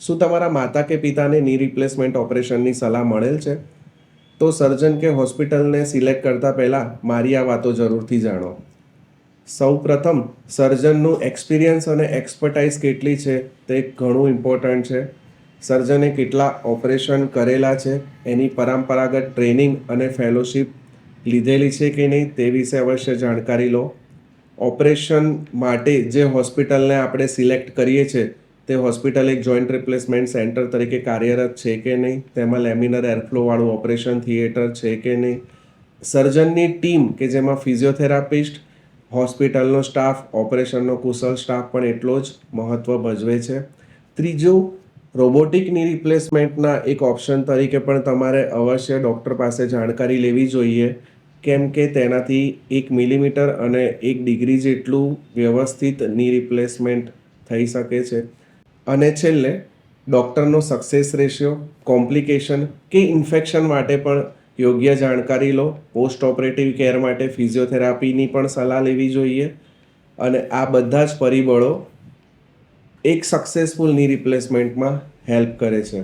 શું તમારા માતા કે પિતાને ની રિપ્લેસમેન્ટ ઓપરેશનની સલાહ મળેલ છે? તો સર્જન કે હોસ્પિટલને સિલેક્ટ કરતાં પહેલાં મારી આ વાતો જરૂરથી જાણો. સૌપ્રથમ સર્જનનું એક્સપિરિયન્સ અને એક્સપર્ટાઇઝ કેટલી છે તે ઘણું ઇમ્પોર્ટન્ટ છે. સર્જને કેટલા ઓપરેશન કરેલા છે, એની પરંપરાગત ટ્રેનિંગ અને ફેલોશિપ લીધેલી છે કે નહીં તે વિશે અવશ્ય જાણકારી લો. ઓપરેશન માટે જે હોસ્પિટલને આપણે સિલેક્ટ કરીએ છીએ તે હોસ્પિટલ એક જોઈન્ટ રિપ્લેસમેન્ટ સેન્ટર તરીકે કાર્યરત છે કે નહીં, તેમાં લેમિનર એરફ્લોવાળું ઓપરેશન થિયેટર છે કે નહીં, સર્જનની ટીમ કે જેમાં ફિઝિયોથેરાપિસ્ટ, હોસ્પિટલનો સ્ટાફ, ઓપરેશનનો કુશળ સ્ટાફ પણ એટલો જ મહત્ત્વ ભજવે છે. ત્રીજું, રોબોટિક ની રિપ્લેસમેન્ટના એક ઓપ્શન તરીકે પણ તમારે અવશ્ય ડૉક્ટર પાસે જાણકારી લેવી જોઈએ, કેમ કે તેનાથી 1 મિલીમીટર અને 1 ડિગ્રી જેટલું વ્યવસ્થિત ની રિપ્લેસમેન્ટ થઈ શકે છે. અને છેલ્લે, ડૉક્ટરનો સક્સેસ રેશિયો, કોમ્પ્લિકેશન કે ઇન્ફેક્શન માટે પણ યોગ્ય જાણકારી લો. પોસ્ટ ઓપરેટિવ કેર માટે ફિઝિયોથેરાપીની પણ સલાહ લેવી જોઈએ. અને આ બધા જ પરિબળો એક સક્સેસફુલ ની રિપ્લેસમેન્ટમાં હેલ્પ કરે છે.